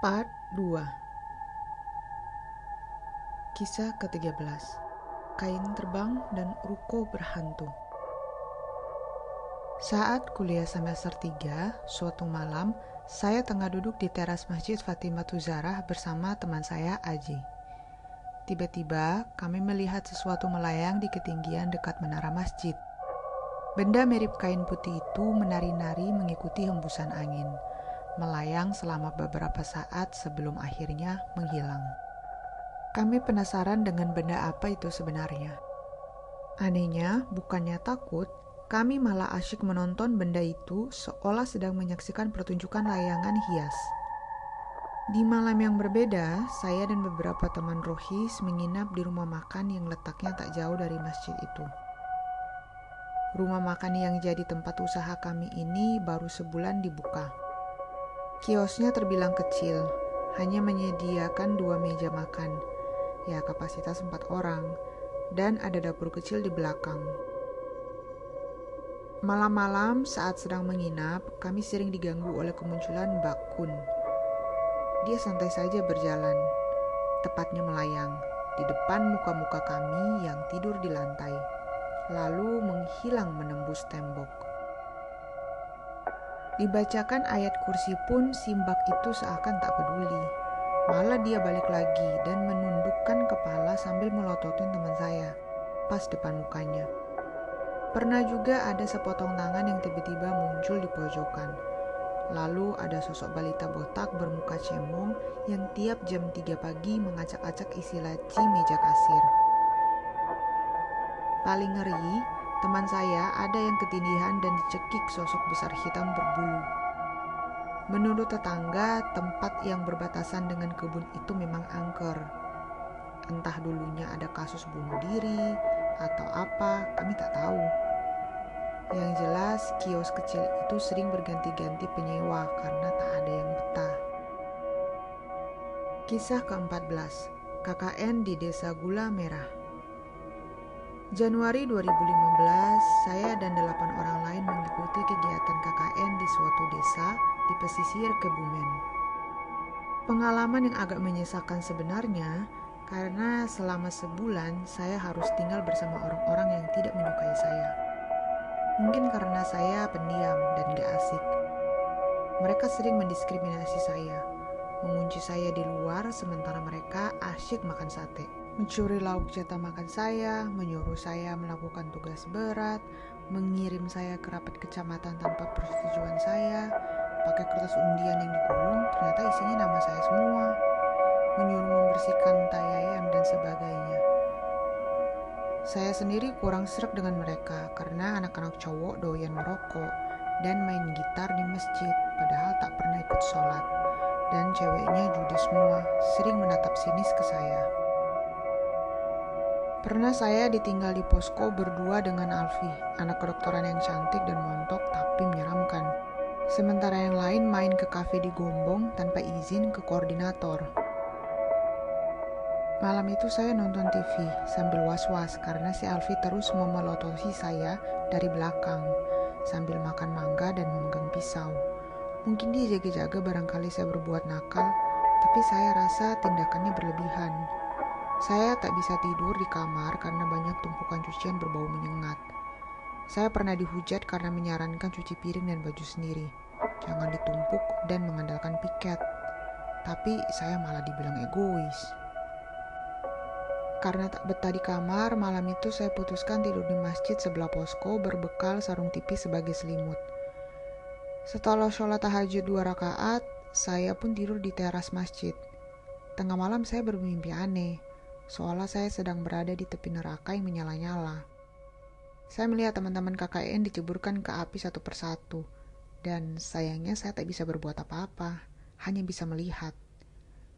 Part 2. Kisah ke-13. Kain terbang dan ruko berhantu. Saat kuliah semester 3, suatu malam, saya tengah duduk di teras Masjid Fatimah Zarah bersama teman saya, Aji. Tiba-tiba, kami melihat sesuatu melayang di ketinggian dekat menara masjid. Benda mirip kain putih itu menari-nari mengikuti hembusan angin, melayang selama beberapa saat sebelum akhirnya menghilang. Kami penasaran dengan benda apa itu sebenarnya. Anehnya, bukannya takut, kami malah asyik menonton benda itu seolah sedang menyaksikan pertunjukan layangan hias. Di malam yang berbeda, saya dan beberapa teman Rohis menginap di rumah makan yang letaknya tak jauh dari masjid itu. Rumah makan yang jadi tempat usaha kami ini baru sebulan dibuka. Kiosnya terbilang kecil, hanya menyediakan 2 meja makan, ya kapasitas 4 orang, dan ada dapur kecil di belakang. Malam-malam saat sedang menginap, kami sering diganggu oleh kemunculan Mbak Kun. Dia santai saja berjalan, tepatnya melayang, di depan muka-muka kami yang tidur di lantai, lalu menghilang menembus tembok. Dibacakan ayat kursi pun si Mbak itu seakan tak peduli. Malah dia balik lagi dan menundukkan kepala sambil melototin teman saya, pas depan mukanya. Pernah juga ada sepotong tangan yang tiba-tiba muncul di pojokan. Lalu ada sosok balita botak bermuka cemong yang tiap jam 3 pagi mengacak-acak isi laci meja kasir. Paling ngeri, teman saya ada yang ketindihan dan dicekik sosok besar hitam berbulu. Menurut tetangga, tempat yang berbatasan dengan kebun itu memang angker. Entah dulunya ada kasus bunuh diri atau apa, kami tak tahu. Yang jelas, kios kecil itu sering berganti-ganti penyewa karena tak ada yang betah. Kisah ke-14. KKN di Desa Gula Merah. Januari 2015, saya dan 8 orang lain mengikuti kegiatan KKN di suatu desa di pesisir Kebumen. Pengalaman yang agak menyesakan sebenarnya, karena selama sebulan saya harus tinggal bersama orang-orang yang tidak menyukai saya. Mungkin karena saya pendiam dan gak asik. Mereka sering mendiskriminasi saya, mengunci saya di luar sementara mereka asyik makan sate, mencuri lauk jatah makan saya, menyuruh saya melakukan tugas berat, mengirim saya ke rapat kecamatan tanpa persetujuan saya, pakai kertas undian yang digulung, ternyata isinya nama saya semua, menyuruh membersihkan tai ayam dan sebagainya. Saya sendiri kurang sreg dengan mereka karena anak-anak cowok doyan merokok dan main gitar di masjid, padahal tak pernah ikut sholat. Dan ceweknya judes semua, sering menatap sinis ke saya. Pernah saya ditinggal di posko berdua dengan Alfi, anak kedokteran yang cantik dan montok tapi menyeramkan. Sementara yang lain main ke kafe di Gombong tanpa izin ke koordinator. Malam itu saya nonton TV sambil was-was karena si Alfi terus memelototi saya dari belakang sambil makan mangga dan memegang pisau. Mungkin dia jaga-jaga barangkali saya berbuat nakal, tapi saya rasa tindakannya berlebihan. Saya tak bisa tidur di kamar karena banyak tumpukan cucian berbau menyengat. Saya pernah dihujat karena menyarankan cuci piring dan baju sendiri. Jangan ditumpuk dan mengandalkan piket. Tapi saya malah dibilang egois. Karena tak betah di kamar, malam itu saya putuskan tidur di masjid sebelah posko berbekal sarung tipis sebagai selimut. Setelah sholat tahajud 2 rakaat, saya pun tidur di teras masjid. Tengah malam saya bermimpi aneh, seolah saya sedang berada di tepi neraka yang menyala-nyala. Saya melihat teman-teman KKN diceburkan ke api satu persatu, dan sayangnya saya tak bisa berbuat apa-apa, hanya bisa melihat.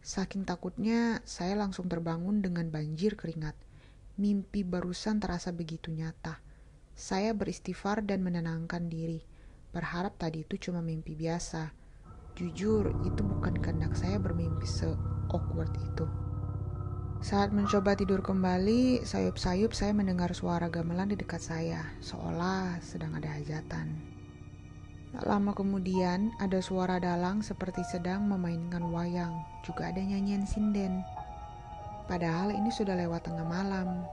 Saking takutnya, saya langsung terbangun dengan banjir keringat. Mimpi barusan terasa begitu nyata. Saya beristighfar dan menenangkan diri, berharap tadi itu cuma mimpi biasa. Jujur, itu bukan kehendak saya bermimpi se-awkward itu. Saat mencoba tidur kembali, sayup-sayup saya mendengar suara gamelan di dekat saya, seolah sedang ada hajatan. Tak lama kemudian, ada suara dalang seperti sedang memainkan wayang. Juga ada nyanyian sinden. Padahal ini sudah lewat tengah malam.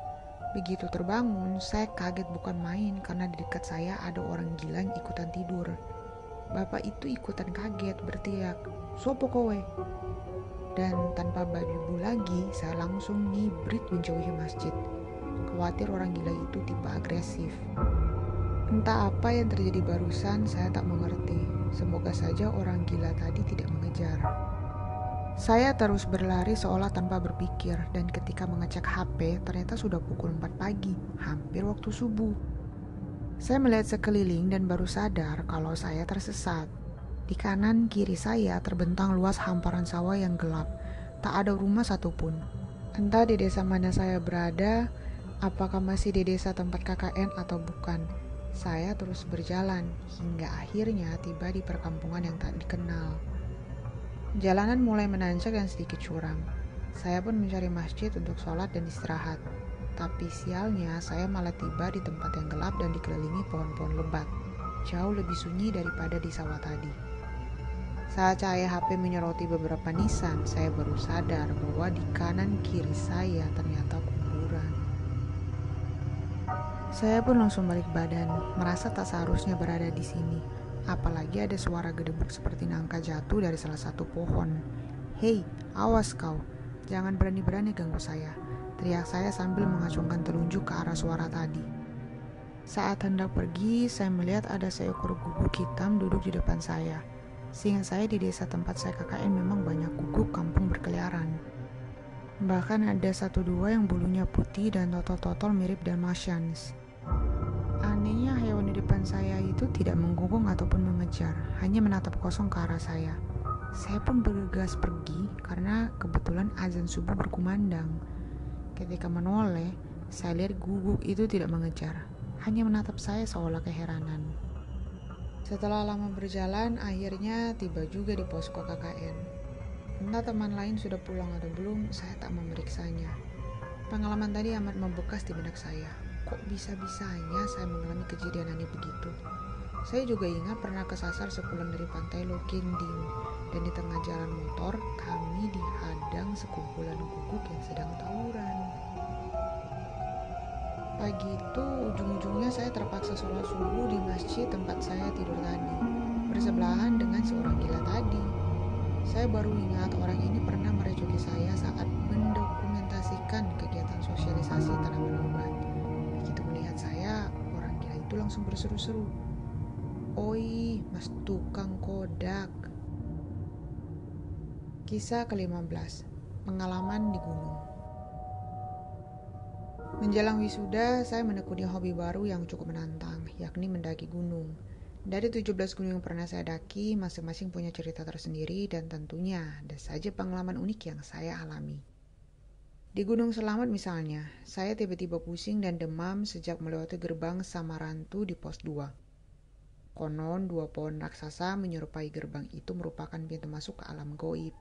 Begitu terbangun, saya kaget bukan main karena di dekat saya ada orang gila yang ikutan tidur. Bapak itu ikutan kaget, berteriak, "Sopo kowe?" Dan tanpa baju lagi, saya langsung ngibrit menjauhi masjid. Khawatir orang gila itu tipe agresif. Entah apa yang terjadi barusan, saya tak mengerti. Semoga saja orang gila tadi tidak mengejar. Saya terus berlari seolah tanpa berpikir, dan ketika mengecek HP, ternyata sudah pukul 4 pagi, hampir waktu subuh. Saya melihat sekeliling dan baru sadar kalau saya tersesat. Di kanan kiri saya terbentang luas hamparan sawah yang gelap. Tak ada rumah satupun. Entah di desa mana saya berada, apakah masih di desa tempat KKN atau bukan. Saya terus berjalan hingga akhirnya tiba di perkampungan yang tak dikenal. Jalanan mulai menanjak dan sedikit curam. Saya pun mencari masjid untuk sholat dan istirahat. Tapi sialnya saya malah tiba di tempat yang gelap dan dikelilingi pohon-pohon lebat. Jauh lebih sunyi daripada di sawah tadi. Saat cahaya HP menyoroti beberapa nisan, saya baru sadar bahwa di kanan kiri saya ternyata kuburan. Saya pun langsung balik badan, merasa tak seharusnya berada di sini. Apalagi ada suara gedebuk seperti nangka jatuh dari salah satu pohon. "Hei, awas kau, jangan berani-berani ganggu saya," teriak saya sambil mengacungkan telunjuk ke arah suara tadi. Saat hendak pergi, saya melihat ada seekor guguk hitam duduk di depan saya. Seingat saya di desa tempat saya KKN memang banyak guguk kampung berkeliaran. Bahkan ada 1-2 yang bulunya putih dan totol-totol mirip Dalmatians. Anehnya hewan di depan saya itu tidak menggonggong ataupun mengejar, hanya menatap kosong ke arah saya. Saya pun bergegas pergi karena kebetulan azan subuh berkumandang. Ketika menoleh, saya lihat guguk itu tidak mengejar, hanya menatap saya seolah keheranan. Setelah lama berjalan, akhirnya tiba juga di posko KKN. Entah teman lain sudah pulang atau belum, saya tak memeriksanya. Pengalaman tadi amat membekas di benak saya. Kok bisa-bisanya saya mengalami kejadian aneh begitu? Saya juga ingat pernah kesasar sepulang dari pantai Lokending, dan di tengah jalan motor kami dihadang sekumpulan guguk yang sedang tawuran. Pagi itu ujung-ujungnya saya terpaksa sholat subuh di masjid tempat saya tidur tadi, bersebelahan dengan seorang gila tadi. Saya baru ingat orang ini pernah merecoki saya saat mendokumentasikan kegiatan sosialisasi tanaman obat. Begitu melihat saya, orang gila itu langsung berseru-seru, "Oi, mas tukang kodak." Kisah ke-15, pengalaman di gunung. Menjelang wisuda, saya menekuni hobi baru yang cukup menantang, yakni mendaki gunung. Dari 17 gunung yang pernah saya daki, masing-masing punya cerita tersendiri dan tentunya ada saja pengalaman unik yang saya alami. Di Gunung Selamat misalnya, saya tiba-tiba pusing dan demam sejak melewati gerbang Samarantu di pos 2. Konon 2 pohon raksasa menyerupai gerbang itu merupakan pintu masuk ke alam gaib.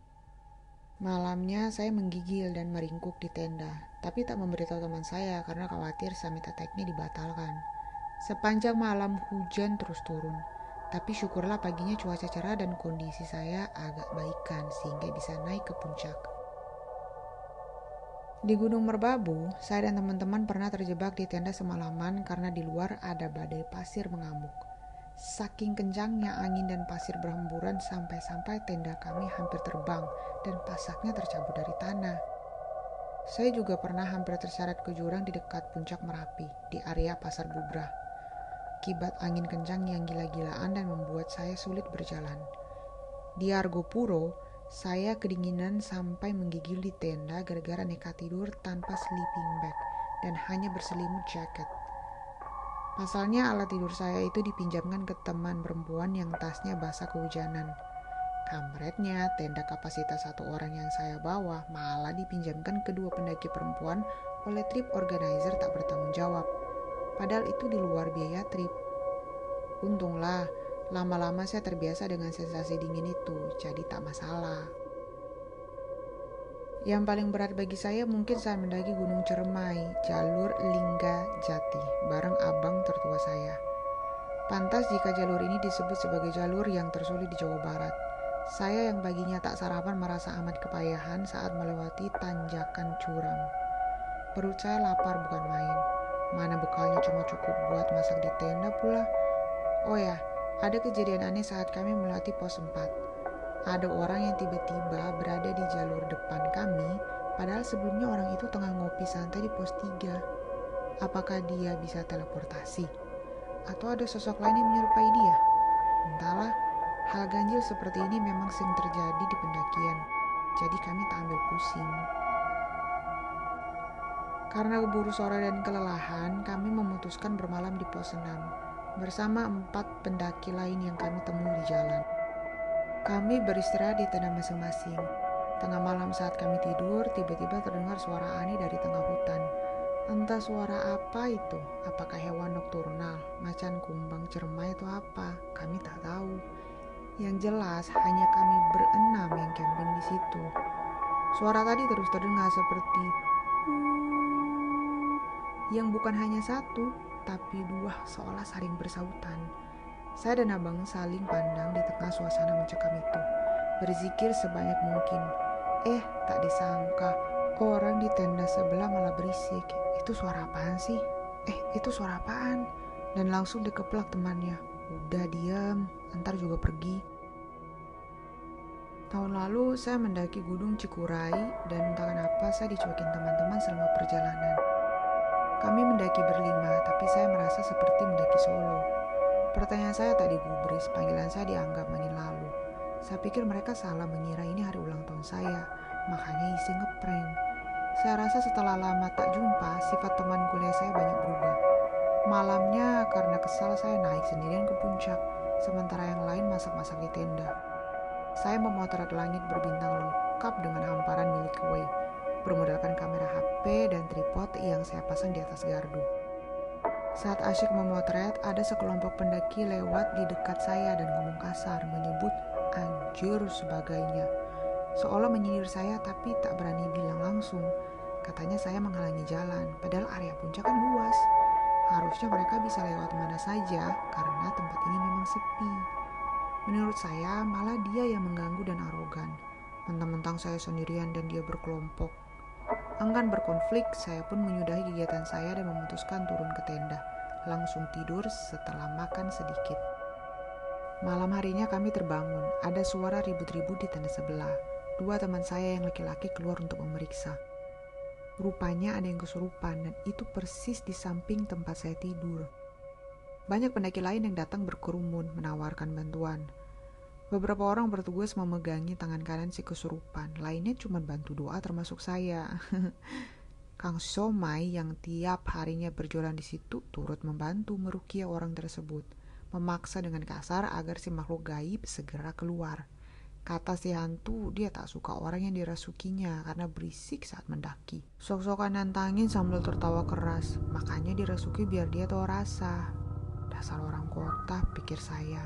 Malamnya saya menggigil dan meringkuk di tenda, tapi tak memberitahu teman saya karena khawatir summit attack-nya dibatalkan. Sepanjang malam hujan terus turun, tapi syukurlah paginya cuaca cerah dan kondisi saya agak baikan sehingga bisa naik ke puncak. Di Gunung Merbabu, saya dan teman-teman pernah terjebak di tenda semalaman karena di luar ada badai pasir mengamuk. Saking kencangnya angin dan pasir berhamburan sampai-sampai tenda kami hampir terbang dan pasaknya tercabut dari tanah. Saya juga pernah hampir terseret ke jurang di dekat puncak Merapi, di area Pasar Bubrah. Akibat angin kencang yang gila-gilaan dan membuat saya sulit berjalan. Di Argopuro, saya kedinginan sampai menggigil di tenda gara-gara nekat tidur tanpa sleeping bag dan hanya berselimut jaket. Pasalnya alat tidur saya itu dipinjamkan ke teman perempuan yang tasnya basah kehujanan. Kampretnya, tenda kapasitas 1 orang yang saya bawa malah dipinjamkan kedua pendaki perempuan oleh trip organizer tak bertanggung jawab. Padahal itu di luar biaya trip. Untunglah, lama-lama saya terbiasa dengan sensasi dingin itu, jadi tak masalah. Yang paling berat bagi saya mungkin saat mendaki Gunung Cermai, jalur Lingga Jati, bareng abang tertua saya. Pantas jika jalur ini disebut sebagai jalur yang tersulit di Jawa Barat. Saya yang paginya tak sarapan merasa amat kepayahan saat melewati tanjakan curam. Perut saya lapar bukan main. Mana bekalnya cuma cukup buat masak di tenda pula. Oh ya, ada kejadian aneh saat kami melewati pos 4. Ada orang yang tiba-tiba berada di jalur depan kami, padahal sebelumnya orang itu tengah ngopi santai di pos 3. Apakah dia bisa teleportasi? Atau ada sosok lain yang menyerupai dia? Entahlah, hal ganjil seperti ini memang sering terjadi di pendakian, jadi kami tak ambil pusing. Karena keburu sore dan kelelahan, kami memutuskan bermalam di pos 6 bersama 4 pendaki lain yang kami temui di jalan. Kami beristirahat di tenda masing-masing. Tengah malam saat kami tidur, tiba-tiba terdengar suara aneh dari tengah hutan. Entah suara apa itu, apakah hewan nokturnal, macan kumbang cermai atau apa, kami tak tahu. Yang jelas hanya kami berenam yang camping di situ. Suara tadi terus terdengar seperti yang bukan hanya satu, tapi dua seolah saling bersautan. Saya dan abang saling pandang di tengah suasana mencekam itu, berzikir sebanyak mungkin. Tak disangka, orang di tenda sebelah malah berisik. Itu suara apaan sih? Itu suara apaan? Dan langsung dikeplak temannya. Udah diam, ntar juga pergi. Tahun lalu saya mendaki Gunung Cikuray dan entah kenapa saya dicuekin teman-teman selama perjalanan. Kami mendaki berlima, tapi saya merasa seperti mendaki solo. Pertanyaan saya tak digubris, panggilan saya dianggap makin lalu. Saya pikir mereka salah mengira ini hari ulang tahun saya, makanya iseng ngeprank. Saya rasa setelah lama tak jumpa, sifat teman kuliah saya banyak berubah. Malamnya karena kesal saya naik sendirian ke puncak, sementara yang lain masak-masak di tenda. Saya memotret langit berbintang lengkap dengan hamparan Milky Way, bermodalkan kamera HP dan tripod yang saya pasang di atas gardu. Saat asyik memotret, ada sekelompok pendaki lewat di dekat saya dan ngomong kasar, menyebut anjir sebagainya. Seolah menyindir saya tapi tak berani bilang langsung. Katanya saya menghalangi jalan, padahal area puncak kan luas. Harusnya mereka bisa lewat mana saja karena tempat ini memang sepi. Menurut saya malah dia yang mengganggu dan arogan. Mentang-mentang saya sendirian dan dia berkelompok. Enggan berkonflik, saya pun menyudahi kegiatan saya dan memutuskan turun ke tenda. Langsung tidur setelah makan sedikit. Malam harinya kami terbangun. Ada suara ribut-ribut di tenda sebelah. 2 teman saya yang laki-laki keluar untuk memeriksa. Rupanya ada yang kesurupan dan itu persis di samping tempat saya tidur. Banyak pendaki lain yang datang berkerumun menawarkan bantuan. Beberapa orang bertugas memegangi tangan kanan si kesurupan, lainnya cuma bantu doa termasuk saya. Kang Somai yang tiap harinya berjualan di situ turut membantu meruqyah orang tersebut, memaksa dengan kasar agar si makhluk gaib segera keluar. Kata si hantu, dia tak suka orang yang dirasukinya karena berisik saat mendaki. Sok-sokan nantangin sambil tertawa keras, makanya dirasuki biar dia tahu rasa. Dasar orang kota, pikir saya.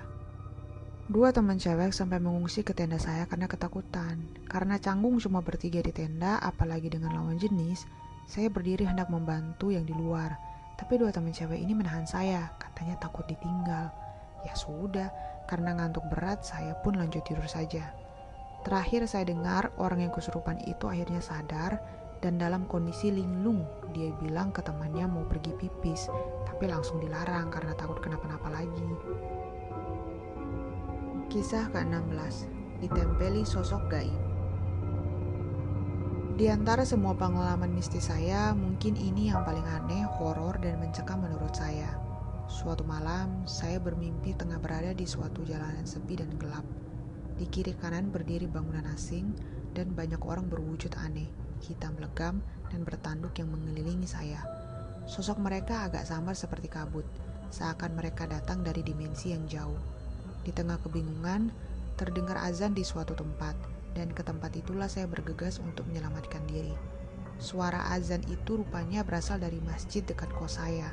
2 teman cewek sampai mengungsi ke tenda saya karena ketakutan. Karena canggung cuma bertiga di tenda, apalagi dengan lawan jenis, saya berdiri hendak membantu yang di luar. Tapi 2 teman cewek ini menahan saya, katanya takut ditinggal. Ya sudah, karena ngantuk berat, saya pun lanjut tidur saja. Terakhir saya dengar orang yang kesurupan itu akhirnya sadar dan dalam kondisi linglung. Dia bilang ke temannya mau pergi pipis, tapi langsung dilarang karena takut kenapa-napa lagi. Kisah ke-16, ditempeli sosok gaib. Di antara semua pengalaman mistis saya, mungkin ini yang paling aneh, horor dan mencekam menurut saya. Suatu malam, saya bermimpi tengah berada di suatu jalanan sepi dan gelap. Di kiri kanan berdiri bangunan asing dan banyak orang berwujud aneh, hitam legam dan bertanduk yang mengelilingi saya. Sosok mereka agak samar seperti kabut, seakan mereka datang dari dimensi yang jauh. Di tengah kebingungan, terdengar azan di suatu tempat, dan ke tempat itulah saya bergegas untuk menyelamatkan diri. Suara azan itu rupanya berasal dari masjid dekat kos saya,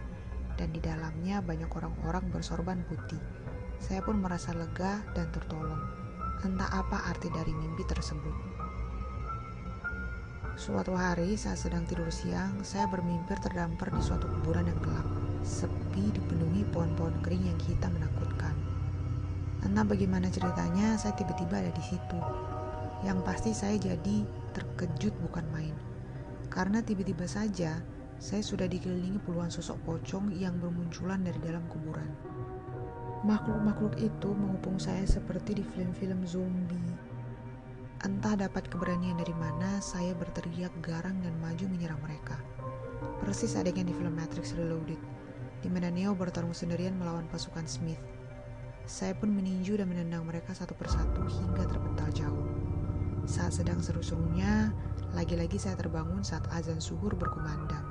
dan di dalamnya banyak orang-orang bersorban putih. Saya pun merasa lega dan tertolong. Entah apa arti dari mimpi tersebut. Suatu hari saat sedang tidur siang, saya bermimpi terdampar di suatu kuburan yang gelap. sepi dipenuhi pohon-pohon kering yang hitam menakutkan. Entah bagaimana ceritanya, saya tiba-tiba ada di situ. Yang pasti saya jadi terkejut bukan main. Karena tiba-tiba saja, saya sudah dikelilingi puluhan sosok pocong yang bermunculan dari dalam kuburan. Makhluk-makhluk itu mengepung saya seperti di film-film zombie. Entah dapat keberanian dari mana, saya berteriak garang dan maju menyerang mereka. Persis adegan di film Matrix Reloaded, di mana Neo bertarung sendirian melawan pasukan Smith. Saya pun meninju dan menendang mereka satu persatu hingga terpental jauh. Saat sedang seru-serunya, lagi-lagi saya terbangun saat azan zuhur berkumandang.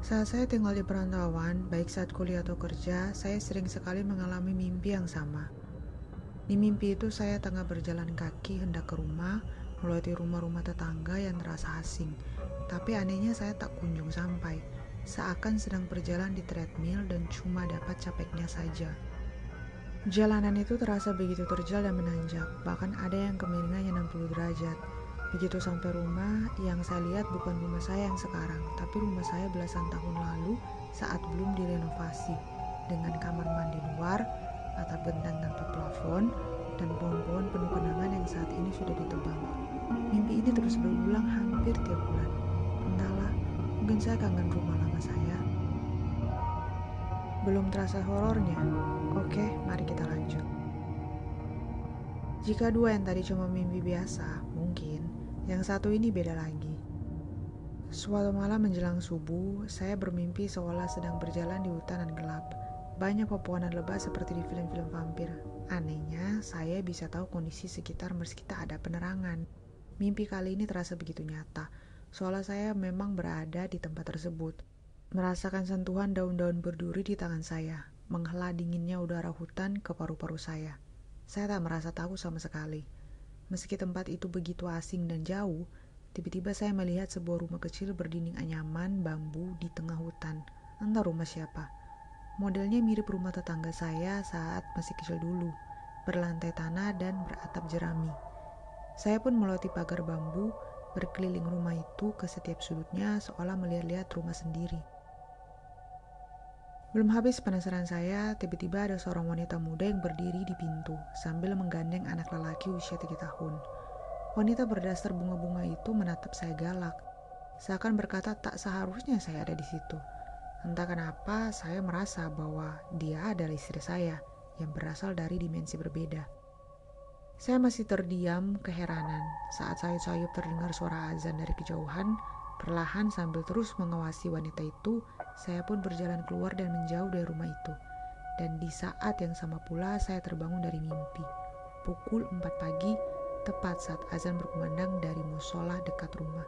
Saat saya tinggal di perantauan, baik saat kuliah atau kerja, saya sering sekali mengalami mimpi yang sama. Di mimpi itu saya tengah berjalan kaki hendak ke rumah, melewati rumah-rumah tetangga yang terasa asing. Tapi anehnya saya tak kunjung sampai, seakan sedang berjalan di treadmill dan cuma dapat capeknya saja. Jalanan itu terasa begitu terjal dan menanjak, bahkan ada yang kemiringannya 60 derajat. Begitu sampai rumah, yang saya lihat bukan rumah saya yang sekarang, tapi rumah saya belasan tahun lalu saat belum direnovasi, dengan kamar mandi luar, atap genteng tanpa plafon, dan pohon-pohon penuh kenangan yang saat ini sudah ditebang. Mimpi ini terus berulang hampir tiap bulan. Entahlah, mungkin saya kangen rumah lama saya. Belum terasa horornya? Oke, mari kita lanjut. Jika dua yang tadi cuma mimpi biasa, mungkin yang satu ini beda lagi. Suatu malam menjelang subuh, saya bermimpi seolah sedang berjalan di hutan dan gelap. Banyak pepohonan lebat seperti di film-film vampir. Anehnya, saya bisa tahu kondisi sekitar meski tak ada penerangan. Mimpi kali ini terasa begitu nyata, seolah saya memang berada di tempat tersebut. Merasakan sentuhan daun-daun berduri di tangan saya, menghela dinginnya udara hutan ke paru-paru saya. Saya tak merasa takut sama sekali. Meski tempat itu begitu asing dan jauh, tiba-tiba saya melihat sebuah rumah kecil berdinding anyaman bambu di tengah hutan. Entah rumah siapa. Modelnya mirip rumah tetangga saya saat masih kecil dulu, berlantai tanah dan beratap jerami. Saya pun melewati pagar bambu, berkeliling rumah itu ke setiap sudutnya seolah melihat-lihat rumah sendiri. Belum habis penasaran saya, tiba-tiba ada seorang wanita muda yang berdiri di pintu sambil menggandeng anak lelaki usia 3 tahun. Wanita berdasar bunga-bunga itu menatap saya galak, seakan berkata tak seharusnya saya ada di situ. Entah kenapa saya merasa bahwa dia adalah istri saya yang berasal dari dimensi berbeda. Saya masih terdiam keheranan saat sayup-sayup terdengar suara azan dari kejauhan. Perlahan sambil terus mengawasi wanita itu, saya pun berjalan keluar dan menjauh dari rumah itu. Dan di saat yang sama pula saya terbangun dari mimpi. Pukul 4 pagi, tepat saat azan berkumandang dari musola dekat rumah.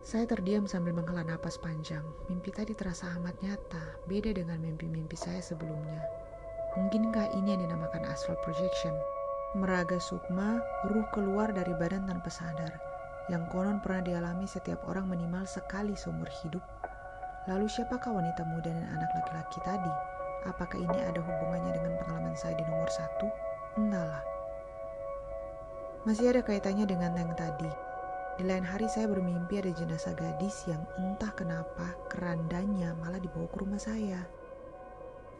Saya terdiam sambil menghela napas panjang. Mimpi tadi terasa amat nyata, beda dengan mimpi-mimpi saya sebelumnya. Mungkinkah ini yang dinamakan astral projection? Meraga sukma, ruh keluar dari badan tanpa sadar, yang konon pernah dialami setiap orang minimal sekali seumur hidup. Lalu siapakah wanita muda dan anak laki-laki tadi? Apakah ini ada hubungannya dengan pengalaman saya di nomor 1? Entahlah. Masih ada kaitannya dengan yang tadi. Di lain hari saya bermimpi ada jenazah gadis yang entah kenapa kerandanya malah dibawa ke rumah saya.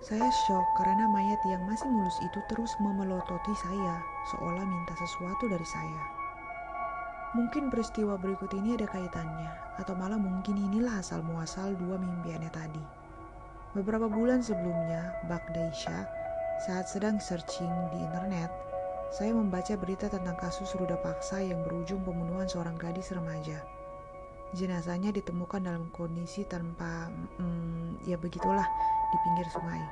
Saya syok karena mayat yang masih mulus itu terus memelototi saya, seolah minta sesuatu dari saya. Mungkin peristiwa berikut ini ada kaitannya, atau malah mungkin inilah asal muasal dua mimpi aneh tadi. Beberapa bulan sebelumnya, Bagdaisha, saat sedang searching di internet, saya membaca berita tentang kasus ruda paksa yang berujung pembunuhan seorang gadis remaja. Jenazahnya ditemukan dalam kondisi tanpa, ya begitulah, di pinggir sungai.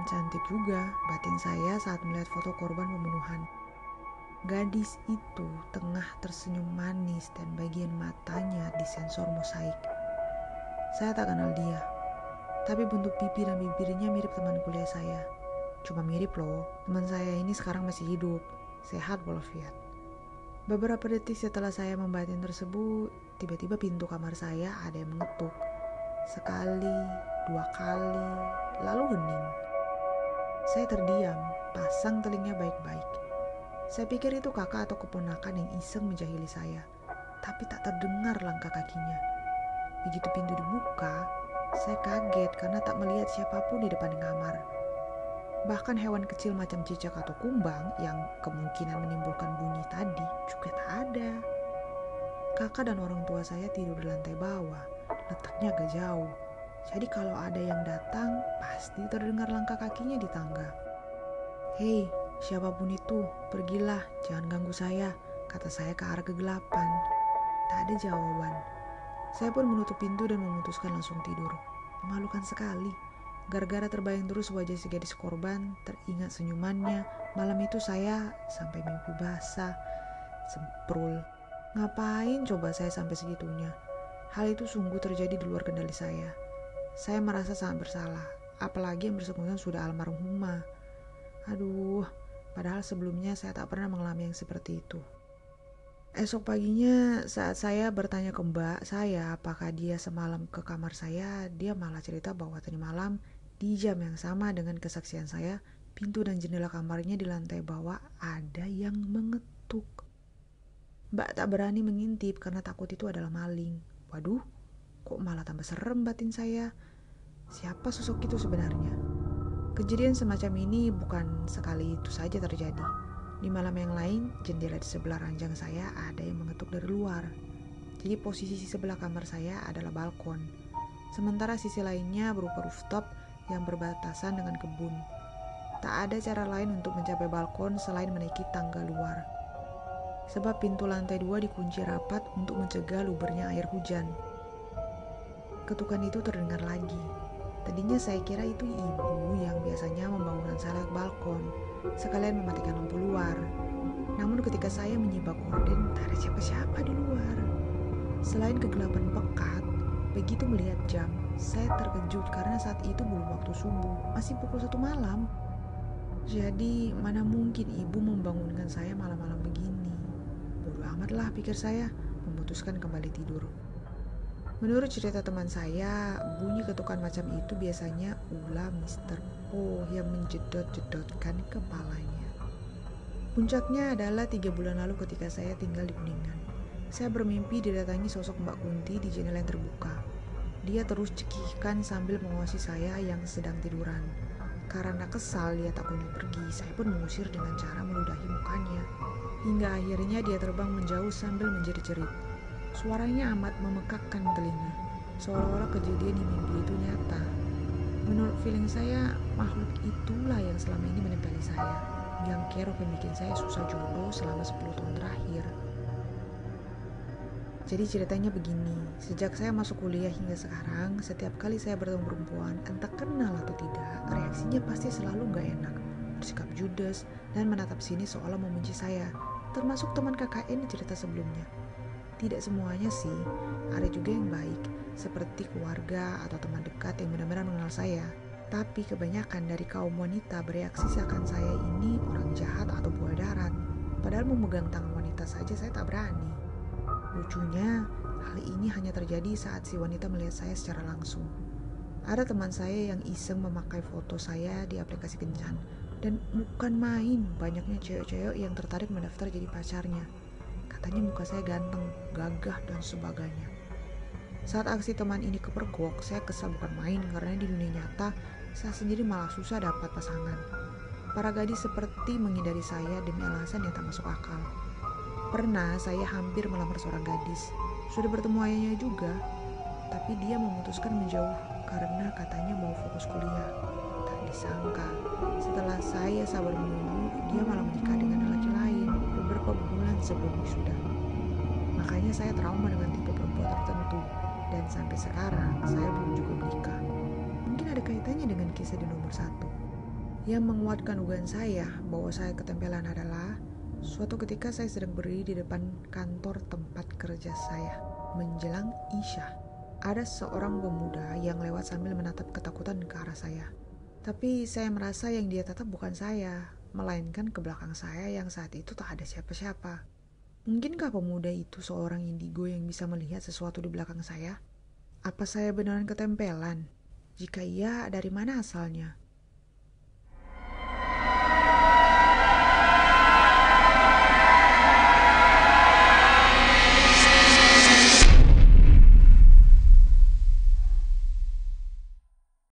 Cantik juga batin saya saat melihat foto korban pembunuhan. Gadis itu tengah tersenyum manis dan bagian matanya disensor mosaik. Saya tak kenal dia, tapi bentuk pipi dan bibirnya mirip teman kuliah saya. Cuma mirip loh, teman saya ini sekarang masih hidup, sehat walafiat. Beberapa detik setelah saya membatin tersebut, tiba-tiba pintu kamar saya ada yang mengetuk. Sekali, 2 kali, lalu hening. Saya terdiam, pasang telinga baik-baik. Saya pikir itu kakak atau keponakan yang iseng menjahili saya, tapi tak terdengar langkah kakinya. Begitu pintu dibuka, saya kaget karena tak melihat siapapun di depan kamar. Bahkan hewan kecil macam cicak atau kumbang yang kemungkinan menimbulkan bunyi tadi juga tak ada. Kakak dan orang tua saya tidur di lantai bawah, letaknya agak jauh. Jadi kalau ada yang datang, pasti terdengar langkah kakinya di tangga. "Hei, siapapun itu, pergilah, jangan ganggu saya," kata saya ke arah kegelapan. Tak ada jawaban. Saya pun menutup pintu dan memutuskan langsung tidur. Memalukan sekali. Gara-gara terbayang terus wajah si gadis korban, teringat senyumannya. Malam itu saya sampai mimpi basah. Semprul. Ngapain coba saya sampai segitunya? Hal itu sungguh terjadi di luar kendali saya. Saya merasa sangat bersalah. Apalagi yang bersangkutan sudah almarhumah. Aduh, padahal sebelumnya saya tak pernah mengalami yang seperti itu. Esok paginya saat saya bertanya ke mbak saya apakah dia semalam ke kamar saya, dia malah cerita bahwa tadi malam di jam yang sama dengan kesaksian saya, pintu dan jendela kamarnya di lantai bawah ada yang mengetuk. Mbak tak berani mengintip karena takut itu adalah maling. Waduh, kok malah tambah serem batin saya. Siapa sosok itu sebenarnya? Kejadian semacam ini bukan sekali itu saja terjadi. Di malam yang lain, jendela di sebelah ranjang saya ada yang mengetuk dari luar. Jadi posisi sebelah kamar saya adalah balkon. Sementara sisi lainnya berupa rooftop yang berbatasan dengan kebun. Tak ada cara lain untuk mencapai balkon selain menaiki tangga luar. Sebab pintu lantai 2 dikunci rapat untuk mencegah lubernya air hujan. Ketukan itu terdengar lagi. Tadinya saya kira itu ibu yang biasanya membangunkan saya lewat balkon, sekalian mematikan lampu luar. Namun ketika saya menyibak gorden, tak ada siapa-siapa di luar. Selain kegelapan pekat, begitu melihat jam, saya terkejut karena saat itu belum waktu subuh, masih pukul 1 malam. Jadi mana mungkin ibu membangunkan saya malam-malam begini. Bodoh amatlah pikir saya, memutuskan kembali tidur. Menurut cerita teman saya, bunyi ketukan macam itu biasanya ulah Mr. Po yang menjedot-jedotkan kepalanya. Puncaknya adalah 3 bulan lalu ketika saya tinggal di Kuningan. Saya bermimpi didatangi sosok Mbak Kunti di jendela yang terbuka. Dia terus cekikkan sambil mengawasi saya yang sedang tiduran. Karena kesal dia tak kunjung pergi, saya pun mengusir dengan cara meludahi mukanya. Hingga akhirnya dia terbang menjauh sambil menjerit-jerit. Suaranya amat memekakkan telinga, seolah-olah kejadian di mimpi itu nyata. Menurut feeling saya, makhluk itulah yang selama ini menempeli saya, yang kerok yang bikin saya susah jodoh selama 10 tahun terakhir. Jadi ceritanya begini, sejak saya masuk kuliah hingga sekarang, setiap kali saya bertemu perempuan, entah kenal atau tidak, reaksinya pasti selalu gak enak, bersikap judes, dan menatap sini seolah membenci saya, termasuk teman KKN di cerita sebelumnya. Tidak semuanya sih, ada juga yang baik, seperti keluarga atau teman dekat yang benar-benar mengenal saya. Tapi kebanyakan dari kaum wanita bereaksi seakan saya ini orang jahat atau buaya darat. Padahal memegang tangan wanita saja saya tak berani. Lucunya, hal ini hanya terjadi saat si wanita melihat saya secara langsung. Ada teman saya yang iseng memakai foto saya di aplikasi kencan. Dan bukan main, banyaknya cewek-cewek yang tertarik mendaftar jadi pacarnya. Katanya muka saya ganteng, gagah, dan sebagainya. Saat aksi teman ini kepergok, saya kesal bukan main karena di dunia nyata, saya sendiri malah susah dapat pasangan. Para gadis seperti menghindari saya demi alasan yang tak masuk akal. Pernah saya hampir melamar seorang gadis. Sudah bertemu ayahnya juga, tapi dia memutuskan menjauh karena katanya mau fokus kuliah. Tak disangka, setelah saya sabar menunggu, dia malah menikah dengan lelaki lain beberapa bulan sebelum wisuda. Makanya saya trauma dengan tipe perempuan tertentu, dan sampai sekarang saya belum juga menikah. Mungkin ada kaitannya dengan kisah di nomor 1. Yang menguatkan dugaan saya bahwa saya ketempelan adalah suatu ketika saya sedang berdiri di depan kantor tempat kerja saya. Menjelang Isya, ada seorang pemuda yang lewat sambil menatap ketakutan ke arah saya. Tapi saya merasa yang dia tatap bukan saya, melainkan ke belakang saya yang saat itu tak ada siapa-siapa. Mungkinkah pemuda itu seorang indigo yang bisa melihat sesuatu di belakang saya? Apa saya beneran ketempelan? Jika iya, dari mana asalnya?